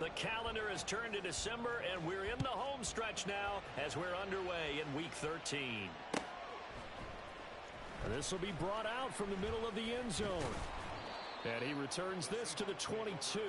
The calendar has turned to December, and we're in the home stretch now as we're underway in Week 13. This will be brought out from the middle of the end zone. And he returns this to the 22.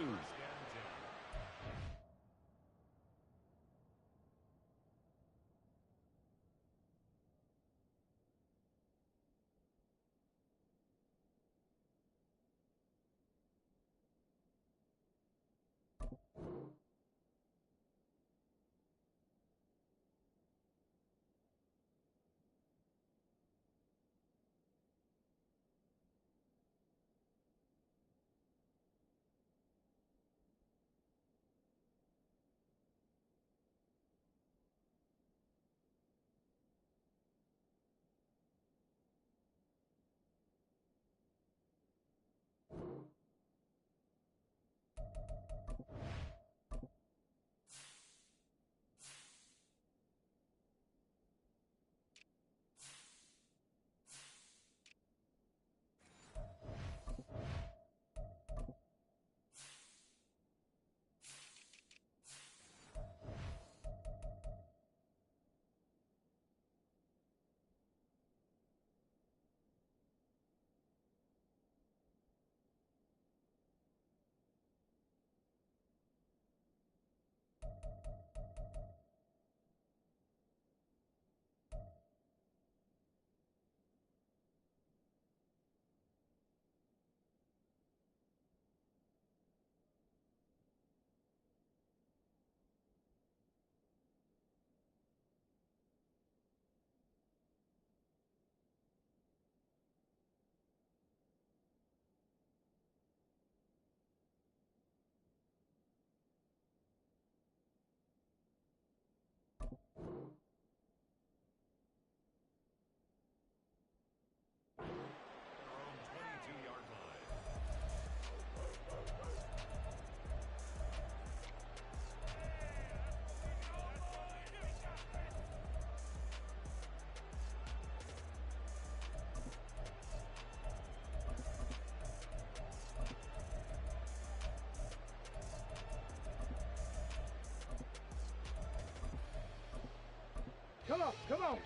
Come on.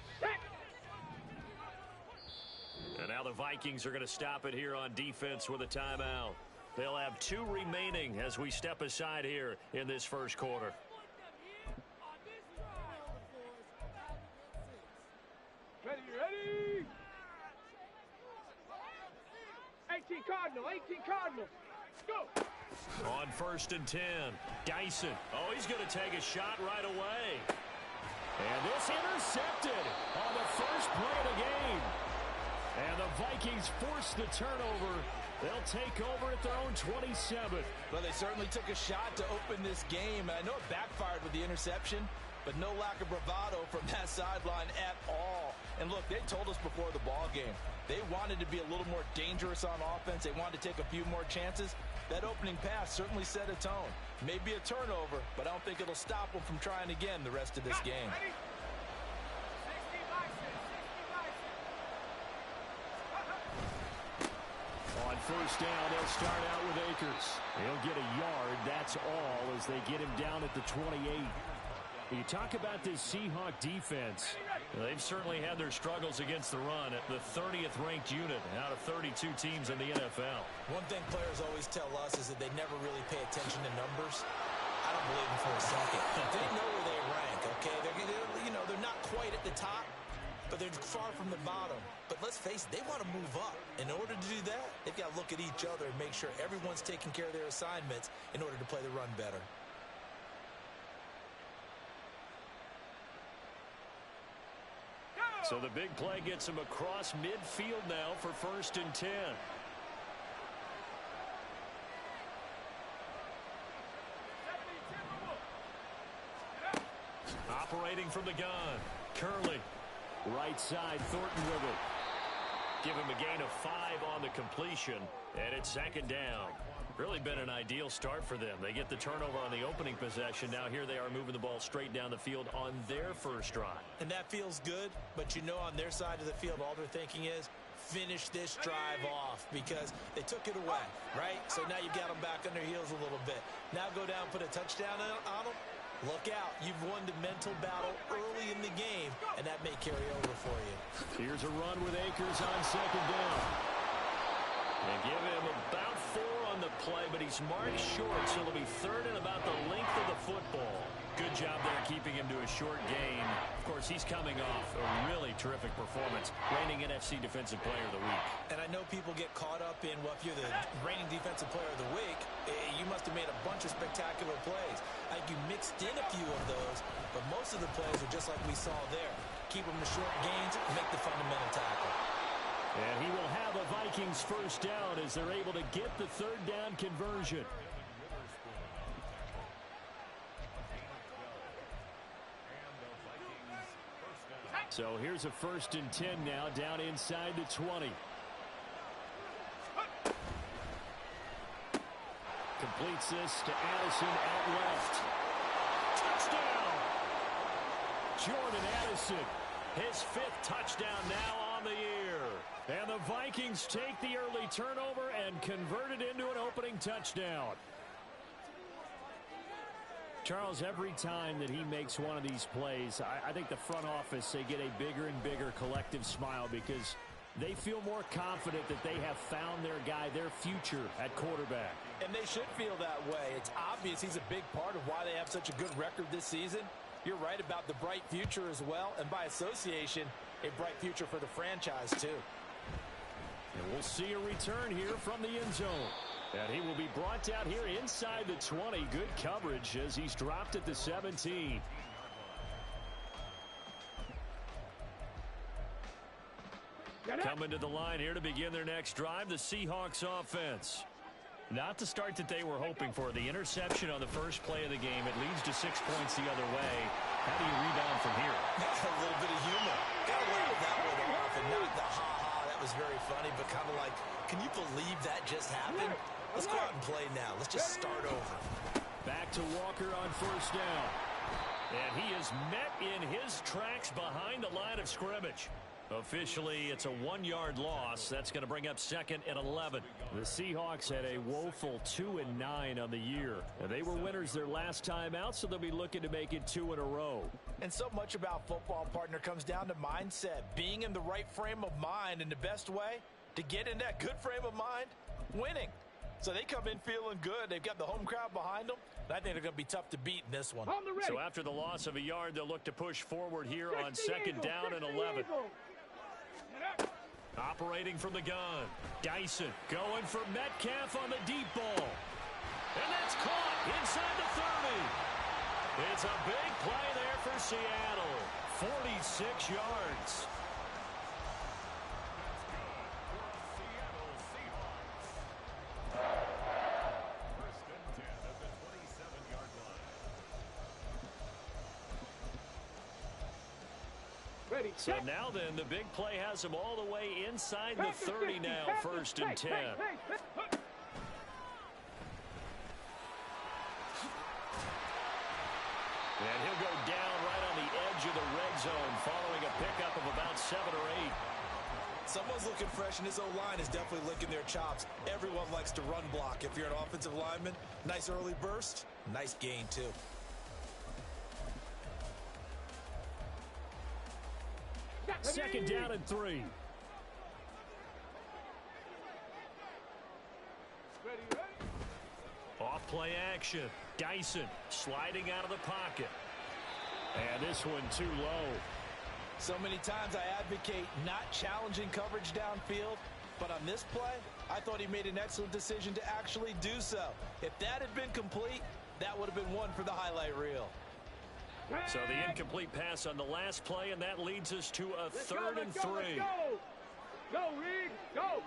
And now the Vikings are going to stop it here on defense with a timeout. They'll have 2 remaining as we step aside here in this first quarter. Ready. 18 Cardinal. Go. On 1st and 10, Dyson. Oh, he's going to take a shot right away. And this intercepted on the first play of the game. And the Vikings force the turnover. They'll take over at their own 27. Well, they certainly took a shot to open this game. I know it backfired with the interception, but no lack of bravado from that sideline at all. And look, they told us before the ball game, they wanted to be a little more dangerous on offense. They wanted to take a few more chances. That opening pass certainly set a tone. Maybe a turnover, but I don't think it'll stop them from trying again the rest of this game. On 1st down, they'll start out with Akers. He'll get a yard, that's all, as they get him down at the 28. You talk about this Seahawk defense. They've certainly had their struggles against the run at the 30th ranked unit out of 32 teams in the NFL. One thing players always tell us is that they never really pay attention to numbers. I don't believe them for a second. They know where they rank, okay? They're not quite at the top, but they're far from the bottom. But let's face it, they want to move up. In order to do that, they've got to look at each other and make sure everyone's taking care of their assignments in order to play the run better. So the big play gets him across midfield now for 1st and 10. Operating from the gun, Curley. Right side, Thornton with it. Give him a gain of 5 on the completion, and it's 2nd down. Really been an ideal start for them. They get the turnover on the opening possession. Now here they are moving the ball straight down the field on their first drive. And that feels good, but on their side of the field, all they're thinking is finish this drive off because they took it away, right? So now you've got them back on their heels a little bit. Now go down, put a touchdown on them. Look out. You've won the mental battle early in the game, and that may carry over for you. Here's a run with Akers on second down. They give him about 4 on the play, but he's marked short, so it'll be third and about the length of the football. Good job there keeping him to a short gain. Of course, he's coming off a really terrific performance, reigning NFC Defensive Player of the Week. And I know people get caught up in, well, if you're the reigning Defensive Player of the Week, you must have made a bunch of spectacular plays. I think you mixed in a few of those, but most of the plays are just like we saw there. Keep them to short gains, make the fundamental tackle. And he will have a Vikings first down as they're able to get the third down conversion. So here's a 1st and 10 now, down inside the 20. Completes this to Addison out left. Touchdown! Jordan Addison, his 5th touchdown now on the year. And the Vikings take the early turnover and convert it into an opening touchdown. Charles, every time that he makes one of these plays, I think the front office, they get a bigger and bigger collective smile because they feel more confident that they have found their guy, their future at quarterback. And they should feel that way. It's obvious he's a big part of why they have such a good record this season. You're right about the bright future as well, and by association, a bright future for the franchise too. And we'll see a return here from the end zone. And he will be brought out here inside the 20. Good coverage as he's dropped at the 17. Coming to the line here to begin their next drive, the Seahawks offense. Not the start that they were hoping for. The interception on the first play of the game. It leads to 6 points the other way. How do you rebound from here? A little bit of humor. Got to work with that one off and not the ha-ha. That was very funny, but kind of like, can you believe that just happened? Let's go out and play now. Let's just start over. Back to Walker on first down. And he is met in his tracks behind the line of scrimmage. Officially, it's a 1-yard loss. That's going to bring up 2nd and 11. The Seahawks had a woeful 2-9 on the year. And they were winners their last time out, so they'll be looking to make it 2 in a row. And so much about football, partner, comes down to mindset. Being in the right frame of mind, and the best way to get in that good frame of mind, winning. So they come in feeling good. They've got the home crowd behind them. I think they're going to be tough to beat in this one. So after the loss of a yard, they'll look to push forward here on 2nd down and 11. Operating from the gun. Dyson going for Metcalf on the deep ball. And that's caught inside the 30. It's a big play there for Seattle. 46 yards. So now then, the big play has him all the way inside the 30 now, 1st and 10. And he'll go down right on the edge of the red zone following a pickup of about 7 or 8. Someone's looking fresh, and his O-line is definitely licking their chops. Everyone likes to run block. If you're an offensive lineman, nice early burst, nice gain too. Second down and 3. Off play action. Dyson sliding out of the pocket. And this one too low. So many times I advocate not challenging coverage downfield, but on this play, I thought he made an excellent decision to actually do so. If that had been complete, that would have been one for the highlight reel. So the incomplete pass on the last play, and that leads us to a 3rd and 3. Let's go! Go, Reed! Go!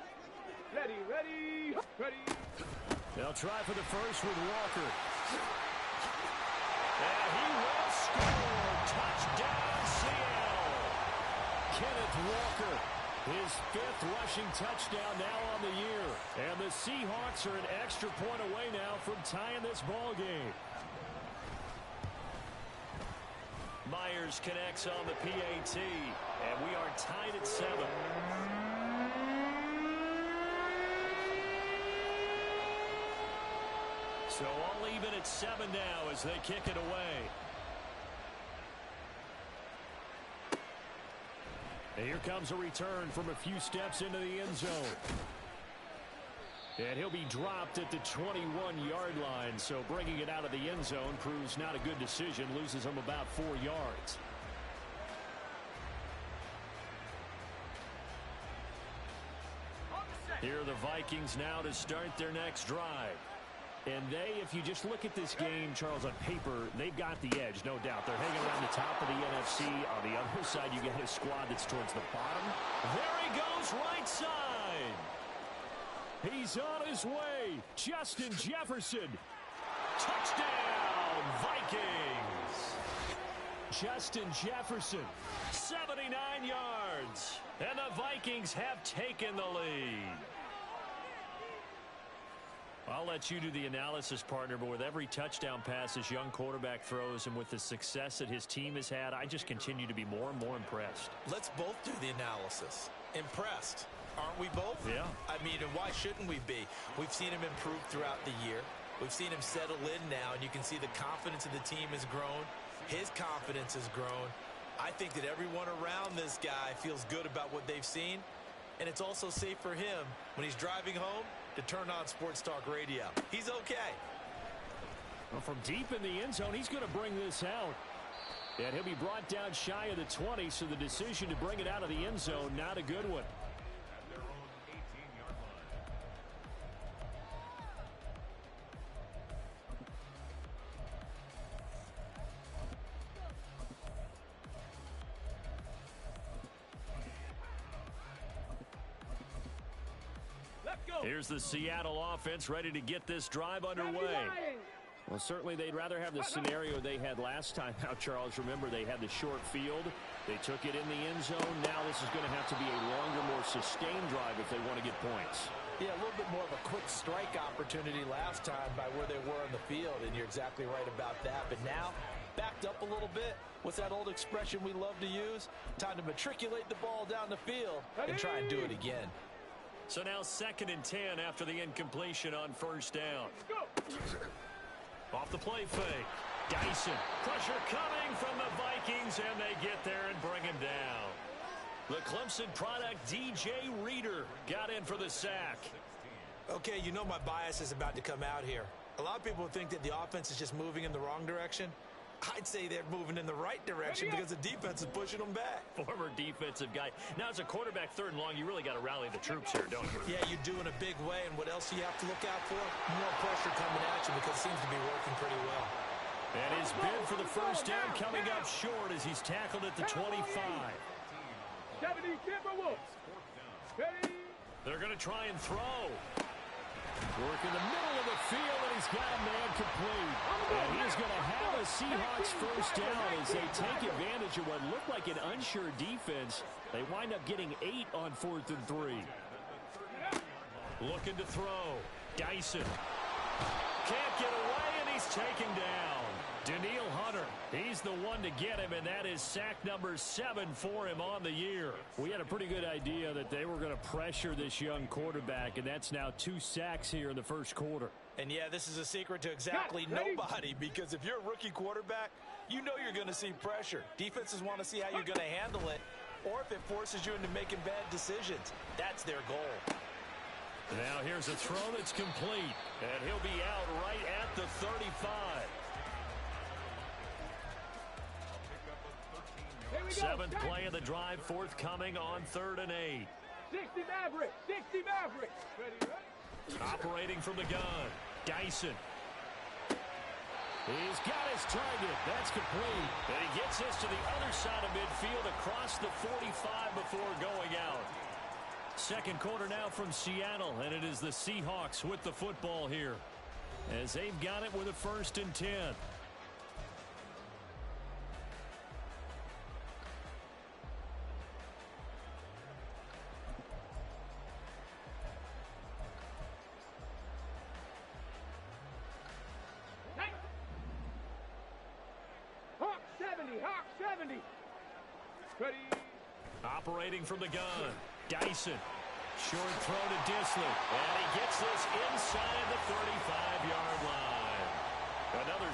Ready, ready, ready. They'll try for the first with Walker. And he will score! Touchdown, Seattle! Kenneth Walker, his 5th rushing touchdown now on the year. And the Seahawks are an extra point away now from tying this ball game. Myers connects on the PAT, and we are tied at 7. So all even at 7 now as they kick it away. And here comes a return from a few steps into the end zone. And he'll be dropped at the 21-yard line. So bringing it out of the end zone proves not a good decision. Loses him about 4 yards. Here are the Vikings now to start their next drive. And they, if you just look at this game, Charles, on paper, they've got the edge, no doubt. They're hanging around the top of the NFC. On the other side, you got a squad that's towards the bottom. There he goes, right side. He's on his way. Justin Jefferson. Touchdown, Vikings. Justin Jefferson, 79 yards. And the Vikings have taken the lead. I'll let you do the analysis, partner, but with every touchdown pass this young quarterback throws and with the success that his team has had, I just continue to be more and more impressed. Let's both do the analysis. Impressed. Aren't we both? Yeah. I mean, and why shouldn't we be? We've seen him improve throughout the year. We've seen him settle in now, and you can see the confidence of the team has grown. His confidence has grown. I think that everyone around this guy feels good about what they've seen, and it's also safe for him when he's driving home to turn on Sports Talk Radio. He's okay. Well, from deep in the end zone, he's going to bring this out. And he'll be brought down shy of the 20, so the decision to bring it out of the end zone, not a good one. Here's the Seattle offense ready to get this drive underway. Well, certainly they'd rather have the scenario they had last time out, Charles. Remember, they had the short field. They took it in the end zone. Now this is going to have to be a longer, more sustained drive if they want to get points. Yeah, a little bit more of a quick strike opportunity last time by where they were on the field, and you're exactly right about that. But now, backed up a little bit. What's that old expression we love to use? Time to matriculate the ball down the field and try and do it again. So now 2nd and 10 after the incompletion on first down. Off the play fake. Dyson. Pressure coming from the Vikings, and they get there and bring him down. The Clemson product, DJ Reader, got in for the sack. Okay, you know my bias is about to come out here. A lot of people think that the offense is just moving in the wrong direction. I'd say they're moving in the right direction because the defense is pushing them back. Former defensive guy. Now, as a quarterback 3rd and long, you really got to rally the troops here, don't you? Yeah, you do in a big way. And what else do you have to look out for? More pressure coming at you because it seems to be working pretty well. And his bid for the first down coming up short as he's tackled at the 25. 70 Timberwolves. They're going to try and throw. Work in the middle of the field, and he's got a man complete. And he's going to have a Seahawks first down as they take advantage of what looked like an unsure defense. They wind up getting 8 on 4th and 3. Looking to throw. Dyson. Can't get away, and he's taken down. Daniil Hunter, he's the one to get him, and that is sack number 7 for him on the year. We had a pretty good idea that they were going to pressure this young quarterback, and that's now 2 sacks here in the first quarter. And yeah, this is a secret to exactly nobody, because if you're a rookie quarterback, you know you're going to see pressure. Defenses want to see how you're going to handle it, or if it forces you into making bad decisions. That's their goal. Now here's a throw that's complete, and he'll be out right at the 35. 7th play of the drive, forthcoming on 3rd and 8. 60 Maverick. 60 Maverick. Ready? Operating from the gun. Dyson. He's got his target. That's complete. And he gets this to the other side of midfield across the 45 before going out. 2nd quarter now from Seattle, and it is the Seahawks with the football here as they've got it with a 1st and 10. Hawk 70. Ready. Operating from the gun. Dyson. Short throw to Disley. And he gets this inside the 35-yard line.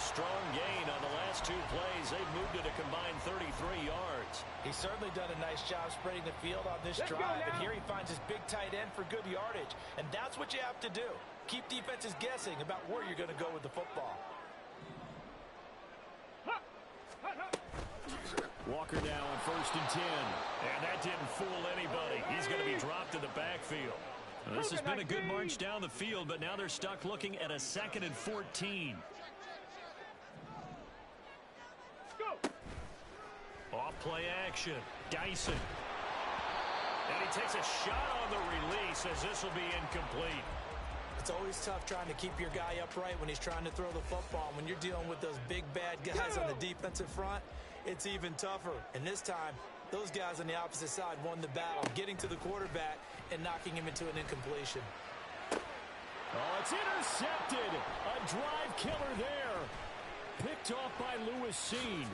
strong gain on the last 2 plays. They've moved it a combined 33 yards. He's certainly done a nice job spreading the field on this drive, and here he finds his big tight end for good yardage. And that's what you have to do. Keep defenses guessing about where you're going to go with the football. Walker now on 1st and 10. And that didn't fool anybody. He's going to be dropped in the backfield. Well, this has been a good march down the field, but now they're stuck looking at a 2nd and 14. Off play action. Dyson. And he takes a shot on the release as this will be incomplete. It's always tough trying to keep your guy upright when he's trying to throw the football. When you're dealing with those big, bad guys on the defensive front, it's even tougher. And this time, those guys on the opposite side won the battle, getting to the quarterback and knocking him into an incompletion. Oh, it's intercepted. A drive killer there. Picked off by Lewis Seen.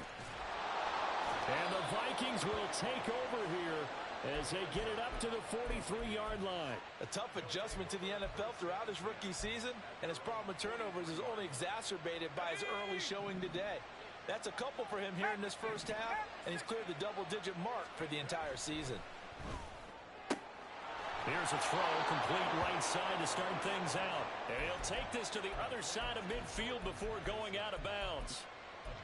And the Vikings will take over here as they get it up to the 43-yard line. A tough adjustment to the NFL throughout his rookie season, and his problem with turnovers is only exacerbated by his early showing today. That's a couple for him here in this first half, and he's cleared the double-digit mark for the entire season. Here's a throw, complete right side to start things out. And he'll take this to the other side of midfield before going out of bounds.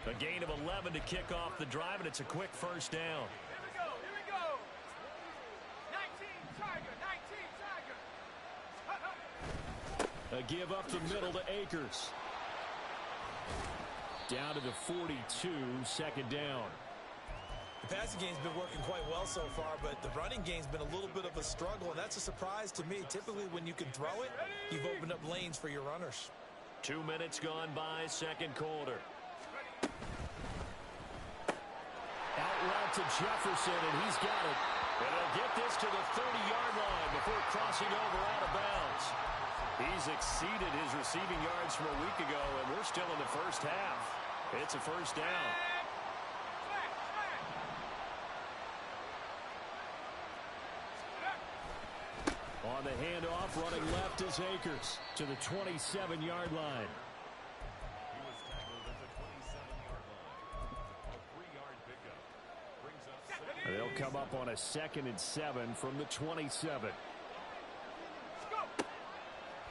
A gain of 11 to kick off the drive, and it's a quick first down. Here we go. 19 Tiger, 19 Tiger. A give up the middle to Akers. Down to the 42, 2nd down. The passing game's been working quite well so far, but the running game's been a little bit of a struggle, and that's a surprise to me. Typically, when you can throw it, you've opened up lanes for your runners. 2 minutes gone by, 2nd quarter. Out route to Jefferson, and he's got it. And he'll get this to the 30-yard line before crossing over out of bounds. He's exceeded his receiving yards from a week ago, and we're still in the first half. It's a first down. On the handoff, running left is Akers to the 27-yard line. They'll come up on a 2nd and 7 from the 27.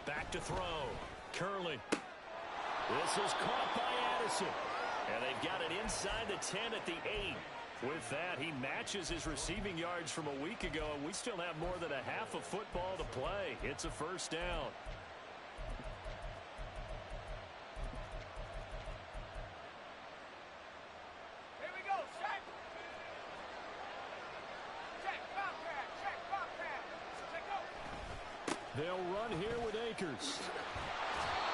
Back to throw. Curley. This is caught by Addison. And they've got it inside the 10 at the 8. With that, he matches his receiving yards from a week ago, and we still have more than a half of football to play. It's a first down. Here we go, check. Check, Bobcat, check, Bobcat. Check, go. They'll run here with Akers.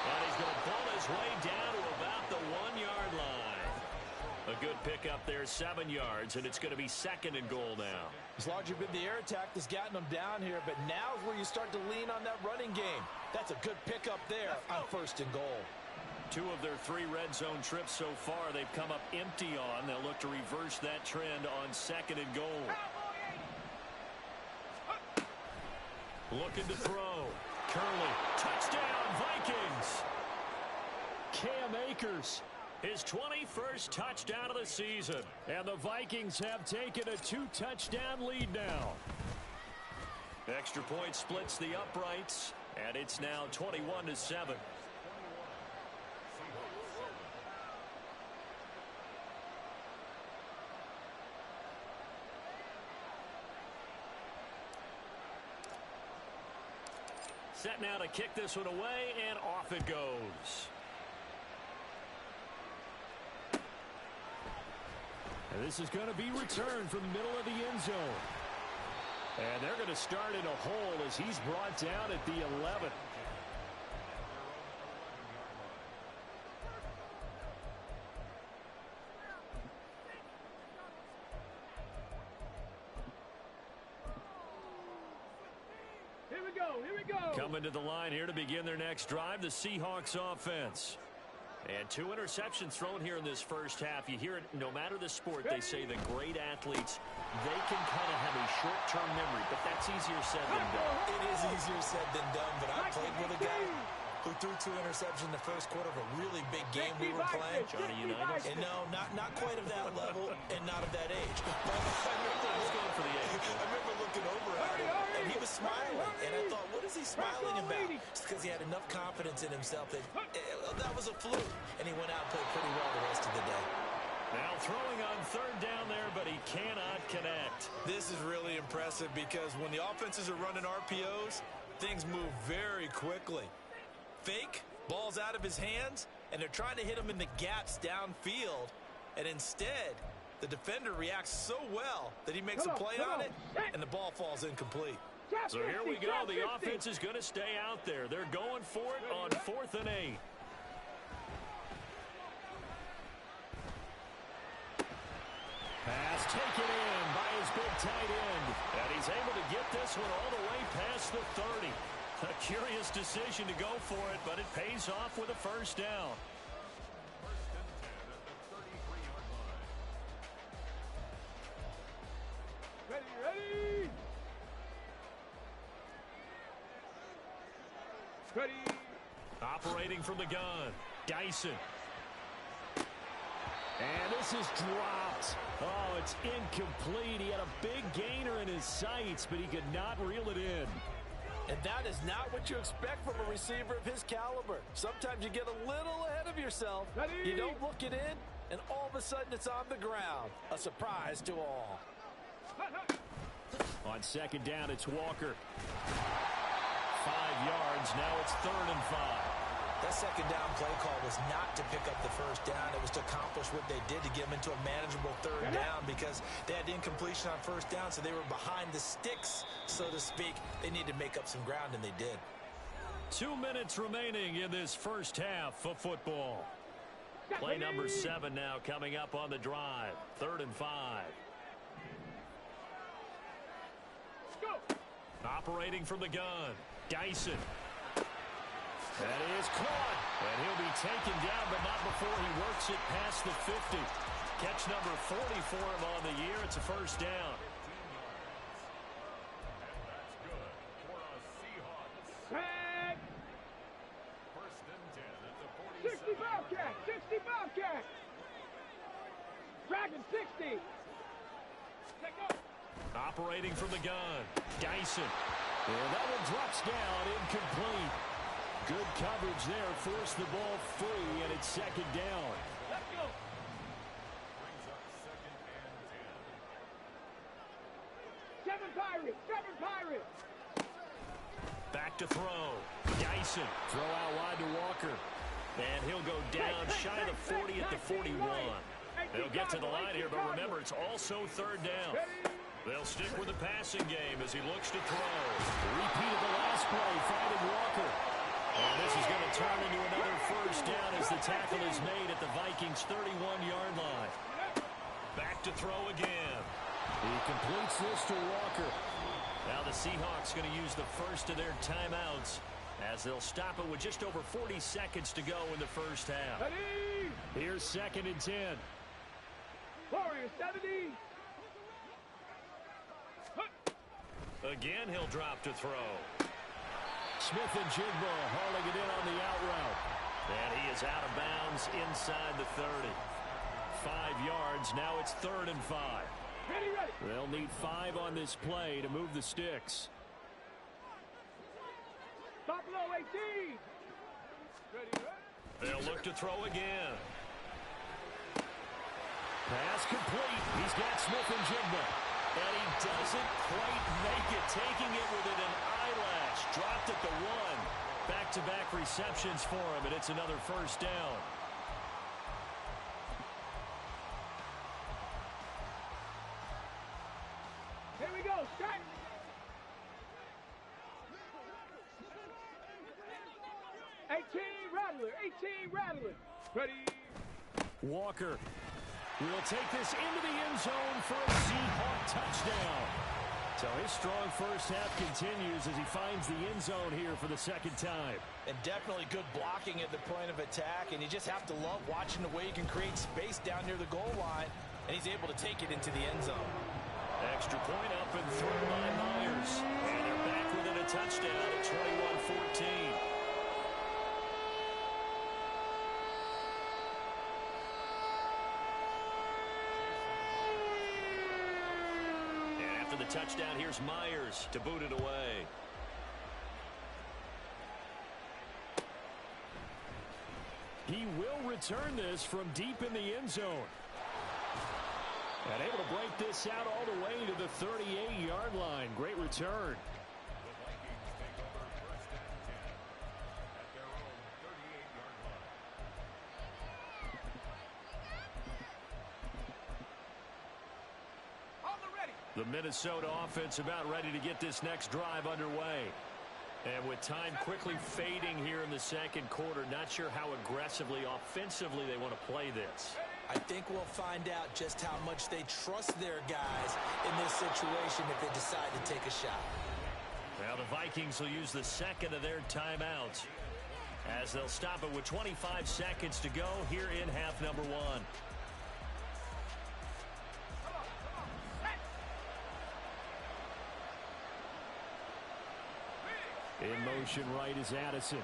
And he's going to pull his way down to about the 1-yard line. A good pickup there, 7 yards, and it's going to be 2nd and goal now. It's largely been the air attack that's gotten them down here, but now is where you start to lean on that running game. That's a good pickup there on 1st and goal. 2 of their 3 red zone trips so far they've come up empty on. They'll look to reverse that trend on 2nd and goal. Looking to throw. Curley. Touchdown, Vikings. Cam Akers. His 21st touchdown of the season. And the Vikings have taken a 2-touchdown lead now. Extra point splits the uprights. And it's now 21-7. Set now to kick this one away, and off it goes. And this is going to be returned from the middle of the end zone. And they're going to start in a hole as he's brought down at the 11. Here we go. Coming to the line here to begin their next drive, the Seahawks offense. And 2 interceptions thrown here in this first half. You hear it no matter the sport. They say the great athletes, they can kind of have a short-term memory, but that's easier said than done. It is easier said than done, but I played with a guy who threw 2 interceptions in the first quarter of a really big game we were playing. Johnny Unitas? And no, not quite of that level and not of that age. But I remember looking over at him, and he was smiling. And I thought, what is he smiling about? It's because he had enough confidence in himself that that was a fluke. And he went out and played pretty well the rest of the day. Now throwing on third down there, but he cannot connect. This is really impressive because when the offenses are running RPOs, things move very quickly. Fake, ball's out of his hands, and they're trying to hit him in the gaps downfield. And instead, the defender reacts so well that he makes a play on it, and the ball falls incomplete. So here we go. The offense is going to stay out there. They're going for it on 4th and 8. Pass taken in by his big tight end. And he's able to get this one all the way past the 30. A curious decision to go for it, but it pays off with a first down. Ready. Ready. Operating from the gun, Dyson. And this is dropped. Oh, it's incomplete. He had a big gainer in his sights, but he could not reel it in. And that is not what you expect from a receiver of his caliber. Sometimes you get a little ahead of yourself. Ready? You don't look it in, and all of a sudden it's on the ground. A surprise to all. On second down, it's Walker. 5 yards. Now it's 3rd and 5. That second down play call was not to pick up the first down. It was to accomplish what they did to get them into a manageable 3rd down because they had incompletion on first down, so they were behind the sticks, so to speak. They needed to make up some ground, and they did. 2 minutes remaining in this first half of football. Play number 7 now coming up on the drive. 3rd and 5. Go. Operating from the gun, Dyson. That is caught, and he'll be taken down, but not before he works it past the 50. Catch number 40 for him on the year. It's a first down. Tag. 60 Bobcat. 60 Bobcat. Dragon 60. Take up. Operating from the gun, Dyson. And that one drops down, incomplete. Good coverage there, forced the ball free, and it's 2nd down. Let's go. Seven Pirates. Back to throw. Dyson. Throw out wide to Walker. And he'll go down shy of the 40 at the 41. They'll get to the line here, but remember, it's also 3rd down. They'll stick with the passing game as he looks to throw. Repeat of the last play, finding Walker. And this is going to turn into another first down as the tackle is made at the Vikings' 31-yard line. Back to throw again. He completes this to Walker. Now the Seahawks going to use the first of their timeouts as they'll stop it with just over 40 seconds to go in the first half. Ready. Here's 2nd and 10. Warrior 70. Again, he'll drop to throw. Smith and Jigba hauling it in on the out route. And he is out of bounds inside the 30. 5 yards. Now it's 3rd and 5. Ready. They'll need 5 on this play to move the sticks. Buffalo 18. Ready. They'll look to throw again. Pass complete. He's got Smith and Jigba. And he doesn't quite make it. Taking it within an eyelash. Dropped at the 1. Back-to-back receptions for him, and it's another first down. Here we go. Start. Rattler. Ready. Walker will take this into the end zone for a Seahawk touchdown. So his strong first half continues as he finds the end zone here for the 2nd time. And definitely good blocking at the point of attack, and you just have to love watching the way he can create space down near the goal line, and he's able to take it into the end zone. Extra point up and through by Myers. And they're back within a touchdown at 21-14. the touchdown. Here's Myers to boot it away. He will return this from deep in the end zone. And able to break this out all the way to the 38-yard line. Great return. The Minnesota offense about ready to get this next drive underway. And with time quickly fading here in the second quarter, not sure how aggressively, offensively they want to play this. I think we'll find out just how much they trust their guys in this situation if they decide to take a shot. Well, the Vikings will use the second of their timeouts as they'll stop it with 25 seconds to go here in half number one. In motion right is Addison.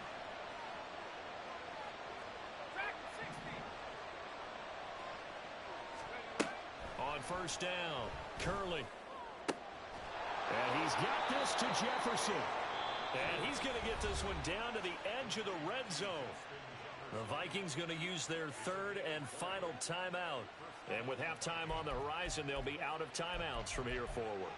On first down, Curley. And he's got this to Jefferson. And he's going to get this one down to the edge of the red zone. The Vikings going to use their third and final timeout. And with halftime on the horizon, they'll be out of timeouts from here forward.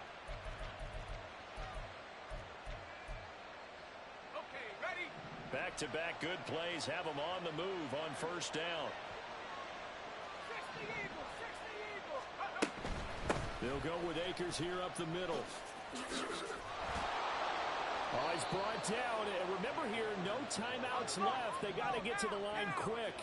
Back-to-back good plays have them on the move on first down. They'll go with Akers here up the middle. Oh, he's brought down. And remember here, no timeouts left. They got to get to the line quick.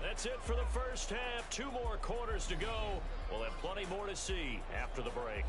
That's it for the first half. 2 more quarters to go. We'll have plenty more to see after the break.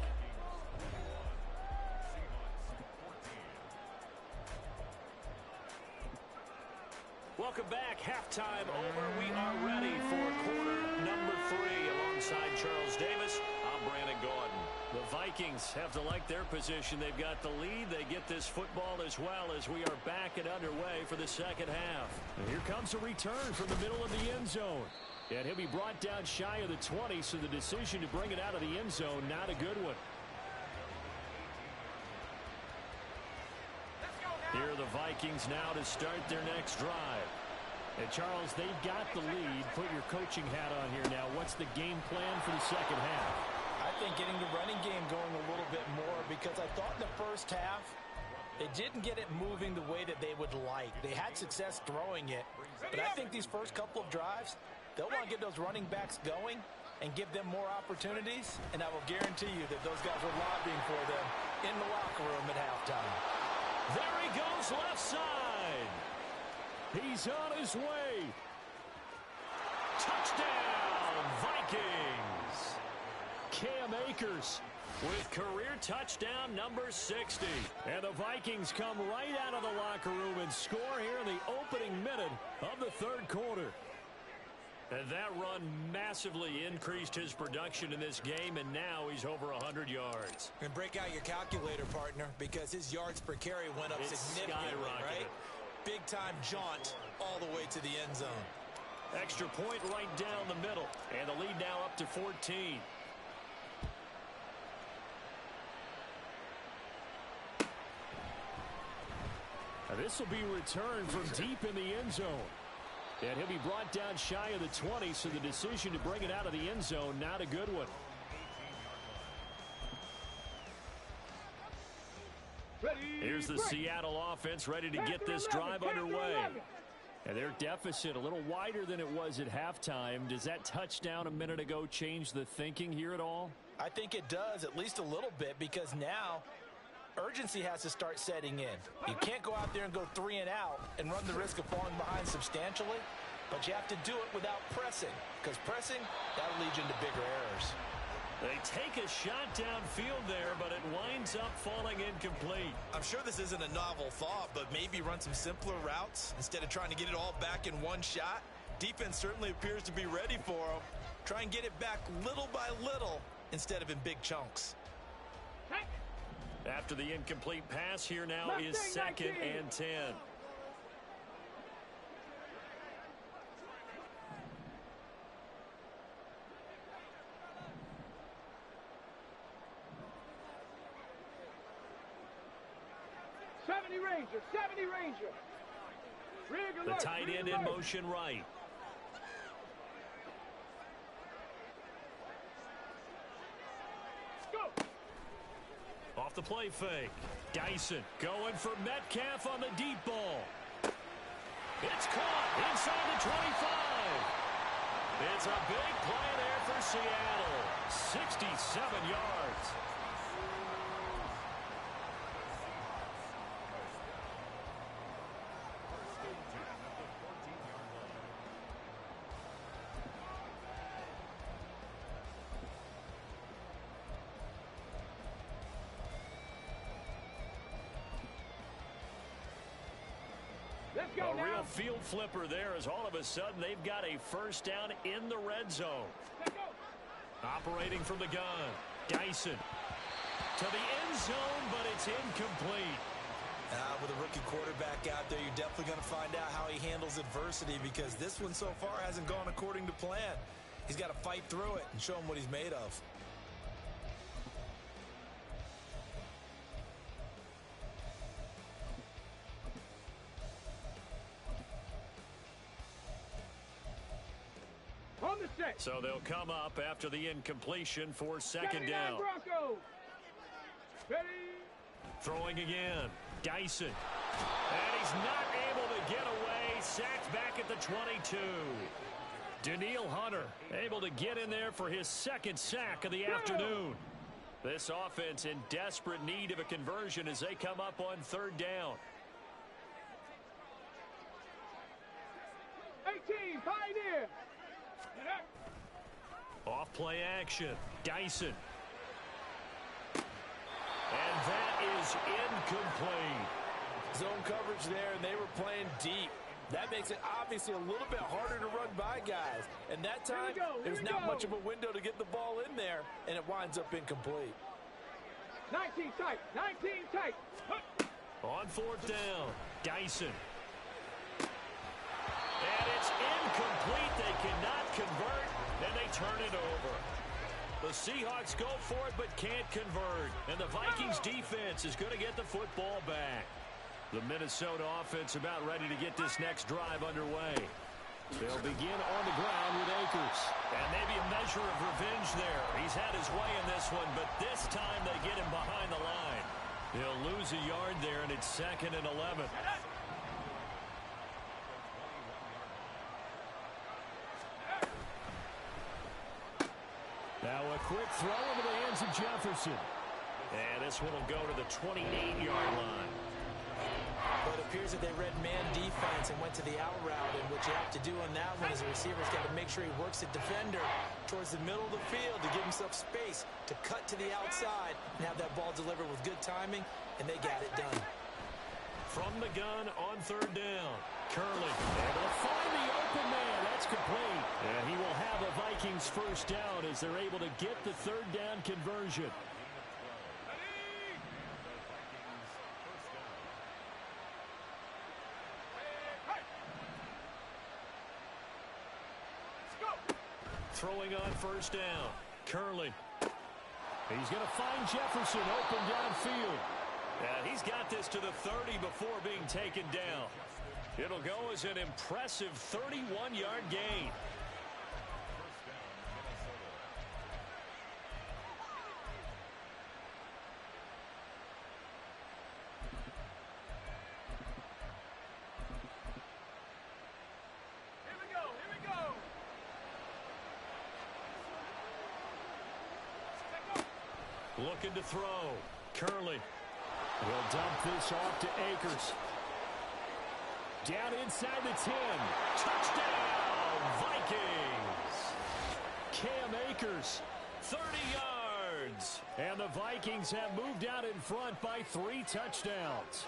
Welcome back. Halftime over. We are ready for quarter number 3. Alongside Charles Davis, I'm Brandon Gordon. The Vikings have to like their position. They've got the lead. They get this football as well as we are back and underway for the second half. And here comes a return from the middle of the end zone. And he'll be brought down shy of the 20, so the decision to bring it out of the end zone, not a good one. Here are the Vikings now to start their next drive. And Charles, they've got the lead. Put your coaching hat on here now. What's the game plan for the second half? I think getting the running game going a little bit more, because I thought in the first half they didn't get it moving the way that they would like. They had success throwing it, but I think these first couple of drives, they'll want to get those running backs going and give them more opportunities, and I will guarantee you that those guys were lobbying for them in the locker room at halftime. There he goes left side. He's on his way. Touchdown, Vikings. Cam Akers with career touchdown number 60. And the Vikings come right out of the locker room and score here in the opening minute of the third quarter. And that run massively increased his production in this game, and now he's over 100 yards. And break out your calculator, partner, because his yards per carry went up significantly, right? Big-time jaunt all the way to the end zone. Extra point right down the middle, and the lead now up to 14. Now this will be returned from deep in the end zone. And he'll be brought down shy of the 20, so the decision to bring it out of the end zone, not a good one. Here's the Seattle offense ready to get this drive underway. And their deficit a little wider than it was at halftime. Does that touchdown a minute ago change the thinking here at all? I think it does, at least a little bit, because now urgency has to start setting in. You can't go out there and go 3 and out and run the risk of falling behind substantially, but you have to do it without pressing, because pressing, that'll lead you into bigger errors. They take a shot downfield there, but it winds up falling incomplete. I'm sure this isn't a novel thought, but maybe run some simpler routes instead of trying to get it all back in one shot. Defense certainly appears to be ready for them. Try and get it back little by little instead of in big chunks. After the incomplete pass, here now is 2nd and 10. 70 Ranger, 70 Ranger. Rig alert, The tight end in motion right. Go. Off the play fake. Dyson going for Metcalf on the deep ball. It's caught inside the 25. It's a big play there for Seattle. 67 yards. Let's go A now. real field flipper there as all of a sudden they've got a first down in the red zone. Let's go. Operating from the gun. Dyson to the end zone, but it's incomplete. With a rookie quarterback out there, you're definitely going to find out how he handles adversity, because this one so far hasn't gone according to plan. He's got to fight through it and show him what he's made of. On the set. So they'll come up after the incompletion for second down. Broncos. Ready. Throwing again. Dyson. And he's not able to get away. Sacked back at the 22. Danielle Hunter able to get in there for his second sack of the afternoon. This offense in desperate need of a conversion as they come up on third down. 18, Pioneer. Off play action. Dyson. And that is incomplete. Zone coverage there, and they were playing deep. That makes it obviously a little bit harder to run by guys. And that time, there's not much of a window to get the ball in there, and it winds up incomplete. 19 tight, 19 tight. On fourth down, Dyson. And it's incomplete. They cannot convert, and they turn it over. The Seahawks go for it but can't convert, and the Vikings defense is going to get the football back. The Minnesota offense about ready to get this next drive underway. They'll begin on the ground with Akers. And maybe a measure of revenge there. He's had his way in this one, but this time they get him behind the line. He'll lose a yard there, and it's 2nd and 11. Now a quick throw into the hands of Jefferson. And this one will go to the 28-yard line. But it appears that they read man defense and went to the out route, and what you have to do on that one is the receiver's got to make sure he works the defender towards the middle of the field to give himself space to cut to the outside and have that ball delivered with good timing, and they got it done. From the gun on third down, Curley able to find the open man. That's complete. And he will have a Vikings first down as they're able to get the third down conversion. Throwing on first down, Curley. He's going to find Jefferson open downfield. He's got this to the 30 before being taken down. It'll go as an impressive 31-yard gain. Looking to throw. Curley will dump this off to Akers. Down inside the 10. Touchdown, Vikings. Cam Akers, 30 yards. And the Vikings have moved out in front by 3 touchdowns.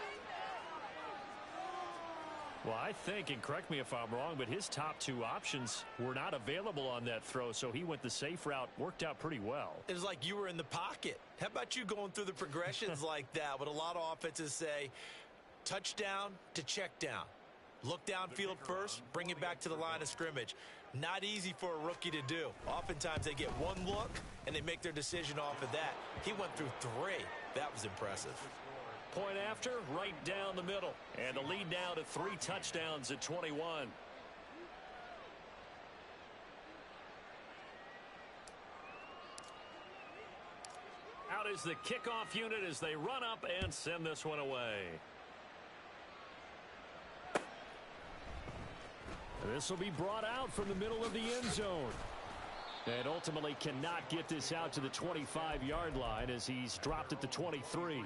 Well, I think, and correct me if I'm wrong, but his top 2 options were not available on that throw, so he went the safe route, worked out pretty well. It was like you were in the pocket. How about you going through the progressions like that? What a lot of offenses say, touchdown to check down. Look downfield first, bring it back to the line of scrimmage. Not easy for a rookie to do. Oftentimes they get one look, and they make their decision off of that. He went through 3. That was impressive. point after, right down the middle. And the lead now to 3 touchdowns at 21. Out is the kickoff unit as they run up and send this one away. This will be brought out from the middle of the end zone. And ultimately cannot get this out to the 25-yard line as he's dropped at the 23.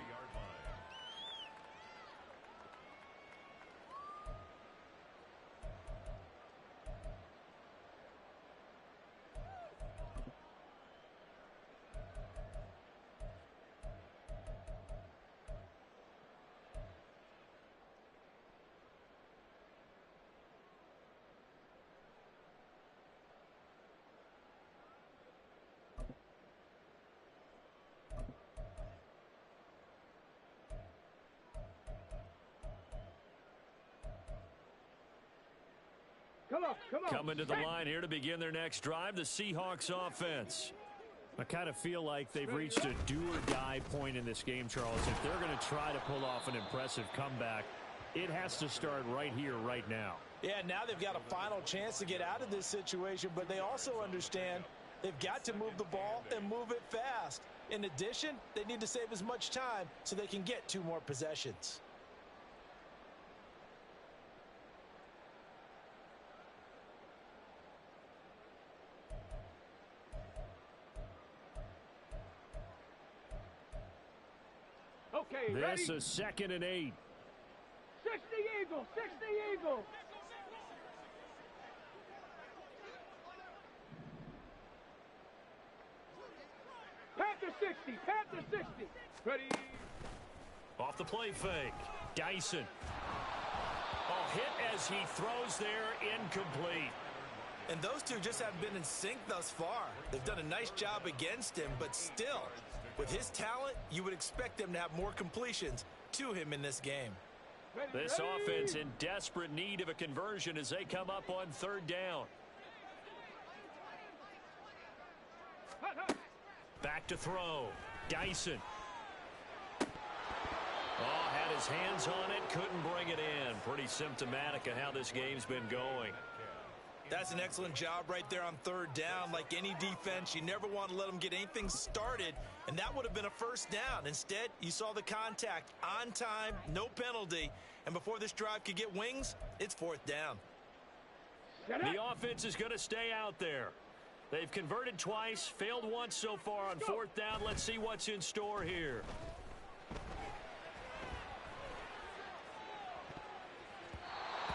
Come on. Coming to the line here to begin their next drive, the Seahawks offense. I kind of feel like they've reached a do-or-die point in this game, Charles. If they're going to try to pull off an impressive comeback, it has to start right here, right now. Yeah, now they've got a final chance to get out of this situation, but they also understand they've got to move the ball and move it fast. In addition, they need to save as much time so they can get 2 more possessions. Okay, this ready? is 2nd and 8. 60 Eagle, 60 Eagle. Panther 60, Panther 60. Ready? Off the play fake. Dyson. Oh, hit as he throws there, incomplete. And those two just haven't been in sync thus far. They've done a nice job against him, but still, with his talent, you would expect them to have more completions to him in this game. This offense in desperate need of a conversion as they come up on 3rd down. Back to throw. Dyson. Oh, had his hands on it, couldn't bring it in. Pretty symptomatic of how this game's been going. That's an excellent job right there on 3rd down. Like any defense, you never want to let them get anything started, and that would have been a 1st down. Instead, you saw the contact on time, no penalty, and before this drive could get wings, it's 4th down. The offense is going to stay out there. They've converted twice, failed once so far on 4th down. Let's see what's in store here.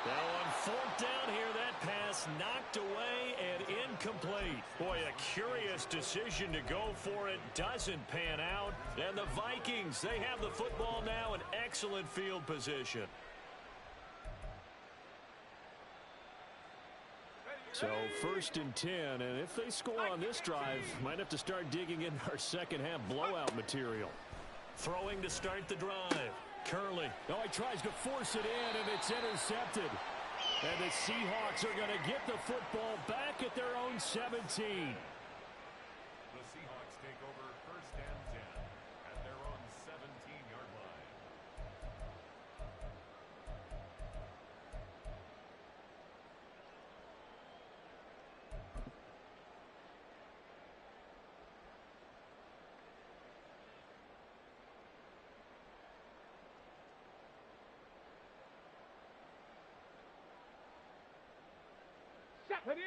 Now on 4th down here, that pass knocked away and incomplete. Boy, a curious decision to go for it. Doesn't pan out. And the Vikings, they have the football now in excellent field position. So 1st and 10, and if they score on this drive, might have to start digging into our second half blowout material. Throwing to start the drive. Curley. Oh, he tries to force it in, and it's intercepted. And the Seahawks are going to get the football back at their own 17. The Seahawks take over 1st and 10 at their own 17-yard line.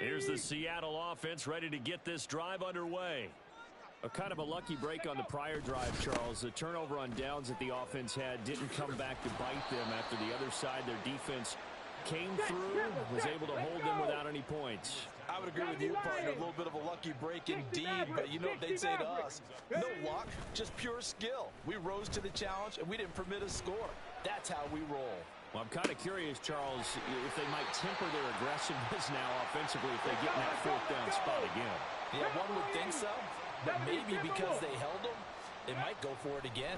Here's the Seattle offense ready to get this drive underway. A kind of a lucky break on the prior drive, Charles. The turnover on downs that the offense had didn't come back to bite them after the other side. Their defense came through, was able to hold them without any points. I would agree with you, partner. A little bit of a lucky break indeed, but you know what they'd say to us? No luck, just pure skill. We rose to the challenge, and we didn't permit a score. That's how we roll. Well, I'm kind of curious, Charles, if they might temper their aggressiveness now offensively if they get in that 4th down spot again. Yeah, one would think so, but maybe because they held them, they might go for it again.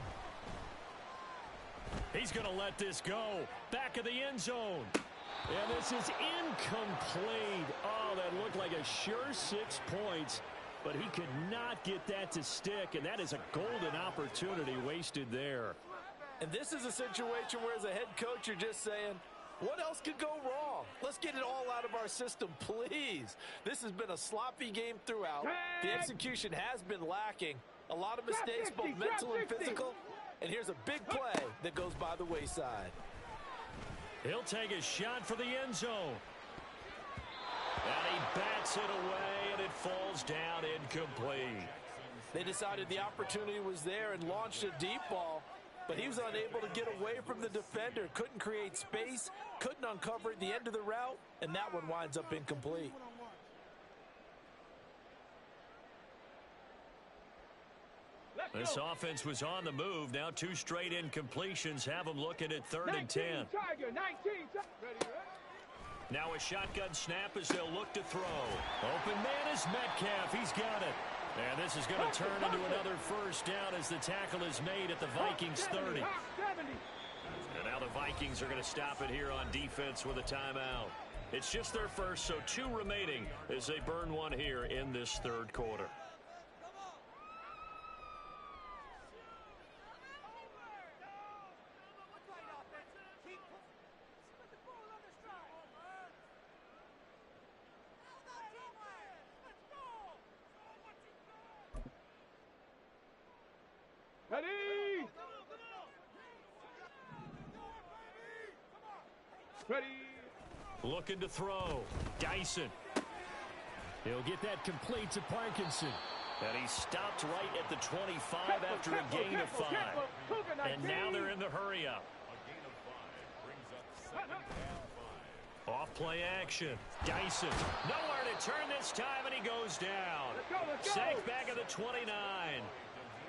He's going to let this go. Back of the end zone. And this is incomplete. Oh, that looked like a sure 6 points, but he could not get that to stick, and that is a golden opportunity wasted there. And this is a situation where as a head coach, you're just saying, what else could go wrong? Let's get it all out of our system, please. This has been a sloppy game throughout. The execution has been lacking. A lot of mistakes, both mental and physical. And here's a big play that goes by the wayside. He'll take a shot for the end zone. And he bats it away, and it falls down incomplete. They decided the opportunity was there and launched a deep ball, but he was unable to get away from the defender. Couldn't create space, couldn't uncover at the end of the route, and that one winds up incomplete. This offense was on the move. Now 2 straight incompletions have them looking at 3rd and 10. Now a shotgun snap as they'll look to throw. Open man is Metcalf. He's got it. And this is going to turn into another first down as the tackle is made at the Vikings 30. And now the Vikings are going to stop it here on defense with a timeout. It's just their first, so 2 remaining as they burn one here in this 3rd quarter. Ready! Ready! Looking to throw. Dyson. He'll get that complete to Parkinson. And he stopped right at the 25 after a gain of 5. And now they're in the hurry-up. Off play action. Dyson. Nowhere to turn this time, and he goes down. Sacked back at the 29.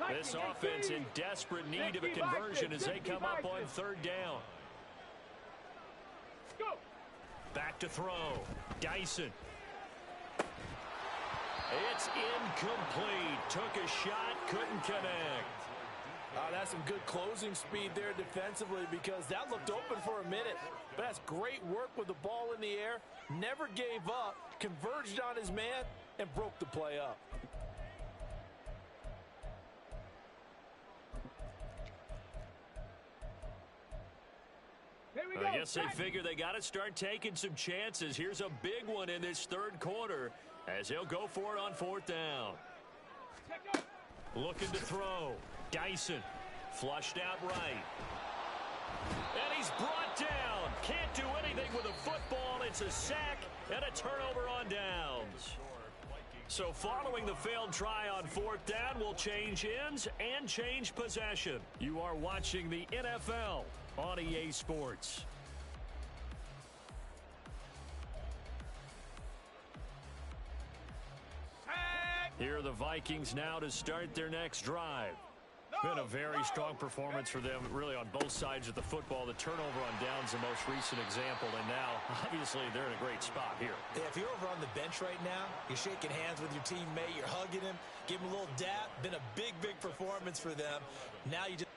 This offense in desperate need of a conversion as they come up on 3rd down. Back to throw. Dyson. It's incomplete. Took a shot, couldn't connect. That's some good closing speed there defensively because that looked open for a minute. But that's great work with the ball in the air. Never gave up, converged on his man, and broke the play up. I guess they figure they got to start taking some chances. Here's a big one in this 3rd quarter as he'll go for it on 4th down. Looking to throw. Dyson flushed out right. And he's brought down. Can't do anything with a football. It's a sack and a turnover on downs. So following the failed try on 4th down, we'll change ends and change possession. You are watching the NFL on EA Sports. Here are the Vikings now to start their next drive. Been a very strong performance for them, really, on both sides of the football. The turnover on downs, the most recent example, and now, obviously, they're in a great spot here. Yeah, if you're over on the bench right now, you're shaking hands with your teammate, you're hugging him, give him a little dap. Been a big, big performance for them. Now you just